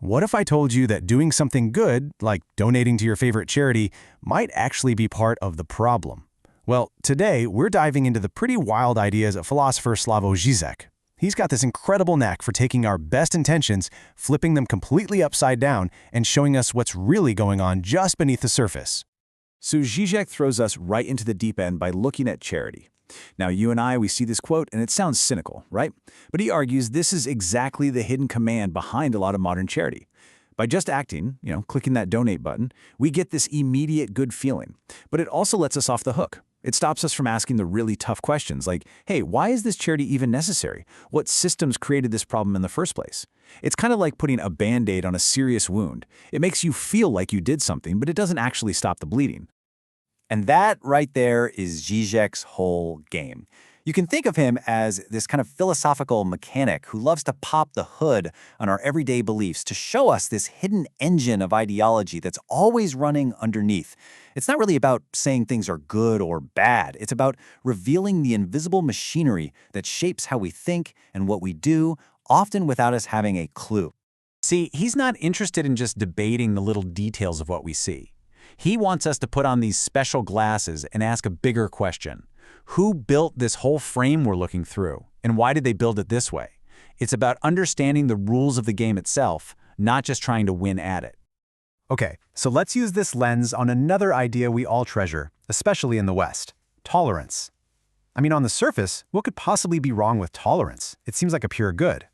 What if I told you that doing something good, like donating to your favorite charity, might actually be part of the problem? Well, today we're diving into the pretty wild ideas of philosopher Slavoj Žižek. He's got this incredible knack for taking our best intentions, flipping them completely upside down, and showing us what's really going on just beneath the surface. So Žižek throws us right into the deep end by looking at charity. Now, you and I, we see this quote, and it sounds cynical, right? But he argues this is exactly the hidden command behind a lot of modern charity. By just acting, clicking that donate button, we get this immediate good feeling. But it also lets us off the hook. It stops us from asking the really tough questions like, hey, why is this charity even necessary? What systems created this problem in the first place? It's kind of like putting a Band-Aid on a serious wound. It makes you feel like you did something, but it doesn't actually stop the bleeding. And that right there is Žižek's whole game. You can think of him as this kind of philosophical mechanic who loves to pop the hood on our everyday beliefs to show us this hidden engine of ideology that's always running underneath. It's not really about saying things are good or bad. It's about revealing the invisible machinery that shapes how we think and what we do, often without us having a clue. See, he's not interested in just debating the little details of what we see. He wants us to put on these special glasses and ask a bigger question. Who built this whole frame we're looking through, and why did they build it this way? It's about understanding the rules of the game itself, not just trying to win at it. Okay, so let's use this lens on another idea we all treasure, especially in the West: tolerance. I mean, on the surface, what could possibly be wrong with tolerance? It seems like a pure good.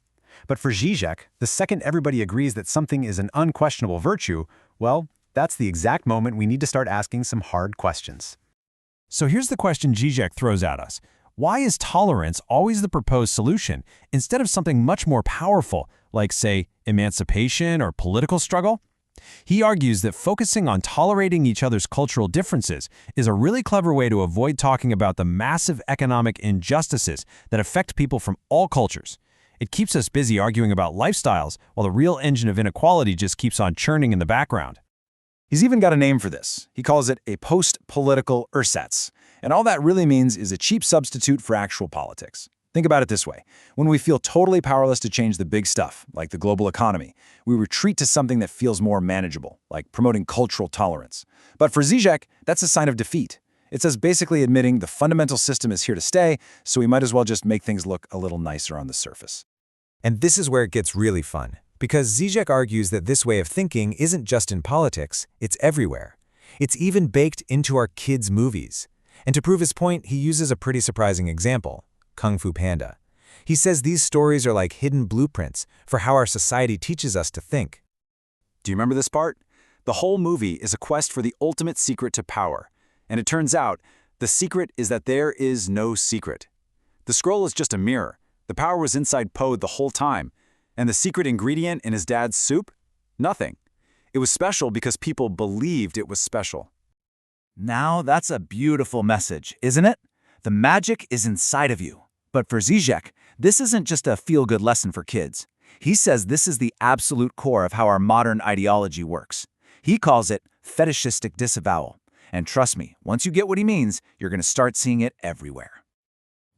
But for Žižek, the second everybody agrees that something is an unquestionable virtue, well, that's the exact moment we need to start asking some hard questions. So here's the question Žižek throws at us. Why is tolerance always the proposed solution instead of something much more powerful, like, say, emancipation or political struggle? He argues that focusing on tolerating each other's cultural differences is a really clever way to avoid talking about the massive economic injustices that affect people from all cultures. It keeps us busy arguing about lifestyles while the real engine of inequality just keeps on churning in the background. He's even got a name for this. He calls it a post-political ersatz. And all that really means is a cheap substitute for actual politics. Think about it this way. When we feel totally powerless to change the big stuff, like the global economy, we retreat to something that feels more manageable, like promoting cultural tolerance. But for Žižek, that's a sign of defeat. It's us basically admitting the fundamental system is here to stay, so we might as well just make things look a little nicer on the surface. And this is where it gets really fun. Because Žižek argues that this way of thinking isn't just in politics, it's everywhere. It's even baked into our kids' movies. And to prove his point, he uses a pretty surprising example: Kung Fu Panda. He says these stories are like hidden blueprints for how our society teaches us to think. Do you remember this part? The whole movie is a quest for the ultimate secret to power. And it turns out, the secret is that there is no secret. The scroll is just a mirror. The power was inside Po the whole time. And the secret ingredient in his dad's soup? Nothing. It was special because people believed it was special. Now that's a beautiful message, isn't it? The magic is inside of you. But for Žižek, this isn't just a feel-good lesson for kids. He says this is the absolute core of how our modern ideology works. He calls it fetishistic disavowal. And trust me, once you get what he means, you're going to start seeing it everywhere.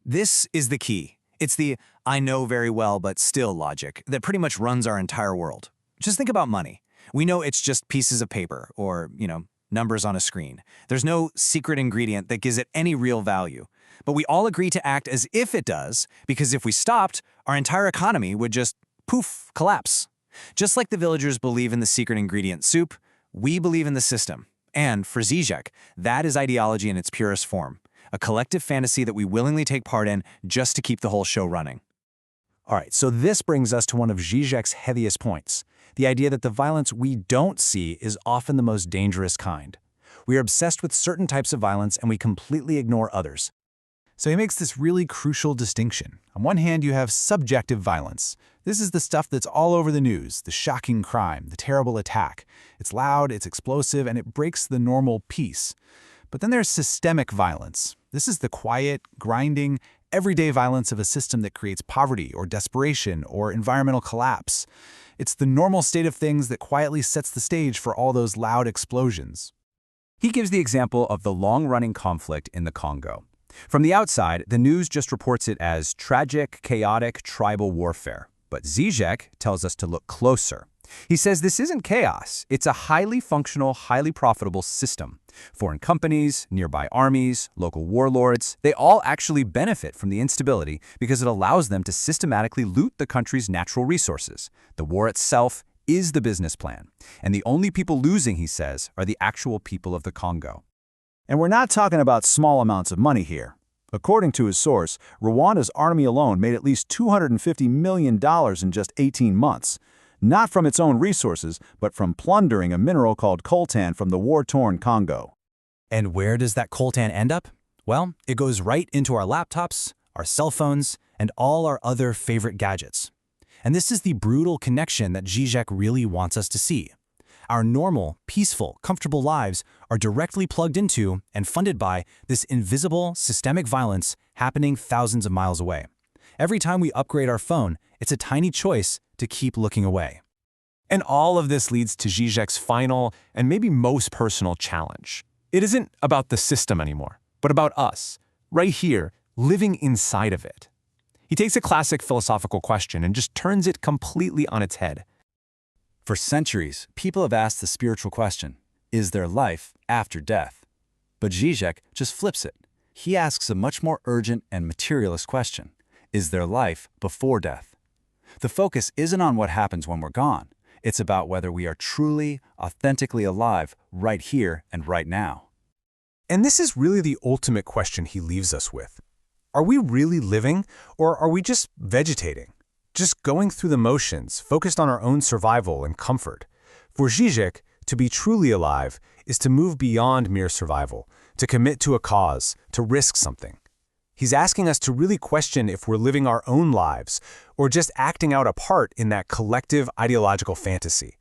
This is the key. It's the I know very well but still logic that pretty much runs our entire world. Just think about money. We know it's just pieces of paper or, numbers on a screen. There's no secret ingredient that gives it any real value. But we all agree to act as if it does, because if we stopped, our entire economy would just, poof, collapse. Just like the villagers believe in the secret ingredient soup, we believe in the system. And for Žižek, that is ideology in its purest form. A collective fantasy that we willingly take part in just to keep the whole show running. All right, so this brings us to one of Žižek's heaviest points, the idea that the violence we don't see is often the most dangerous kind. We are obsessed with certain types of violence and we completely ignore others. So he makes this really crucial distinction. On one hand, you have subjective violence. This is the stuff that's all over the news, the shocking crime, the terrible attack. It's loud, it's explosive, and it breaks the normal peace. But then there's systemic violence. This is the quiet, grinding, everyday violence of a system that creates poverty or desperation or environmental collapse. It's the normal state of things that quietly sets the stage for all those loud explosions. He gives the example of the long-running conflict in the Congo. From the outside, the news just reports it as tragic, chaotic, tribal warfare. But Žižek tells us to look closer. He says this isn't chaos. It's a highly functional, highly profitable system. Foreign companies, nearby armies, local warlords, they all actually benefit from the instability because it allows them to systematically loot the country's natural resources. The war itself is the business plan. And the only people losing, he says, are the actual people of the Congo. And we're not talking about small amounts of money here. According to his source, Rwanda's army alone made at least $250 million in just 18 months. Not from its own resources, but from plundering a mineral called coltan from the war-torn Congo. And where does that coltan end up? Well, it goes right into our laptops, our cell phones, and all our other favorite gadgets. And this is the brutal connection that Žižek really wants us to see. Our normal, peaceful, comfortable lives are directly plugged into and funded by this invisible, systemic violence happening thousands of miles away. Every time we upgrade our phone, it's a tiny choice to keep looking away. And all of this leads to Žižek's final and maybe most personal challenge. It isn't about the system anymore, but about us, right here, living inside of it. He takes a classic philosophical question and just turns it completely on its head. For centuries, people have asked the spiritual question, is there life after death? But Žižek just flips it. He asks a much more urgent and materialist question, is there life before death? The focus isn't on what happens when we're gone. It's about whether we are truly, authentically alive right here and right now. And this is really the ultimate question he leaves us with. Are we really living, or are we just vegetating? Just going through the motions, focused on our own survival and comfort? For Žižek, to be truly alive is to move beyond mere survival, to commit to a cause, to risk something. He's asking us to really question if we're living our own lives or just acting out a part in that collective ideological fantasy.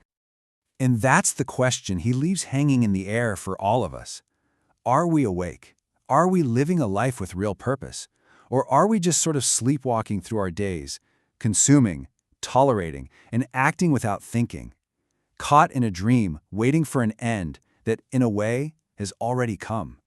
And that's the question he leaves hanging in the air for all of us. Are we awake? Are we living a life with real purpose? Or are we just sort of sleepwalking through our days, consuming, tolerating, and acting without thinking? Caught in a dream, waiting for an end that, in a way, has already come.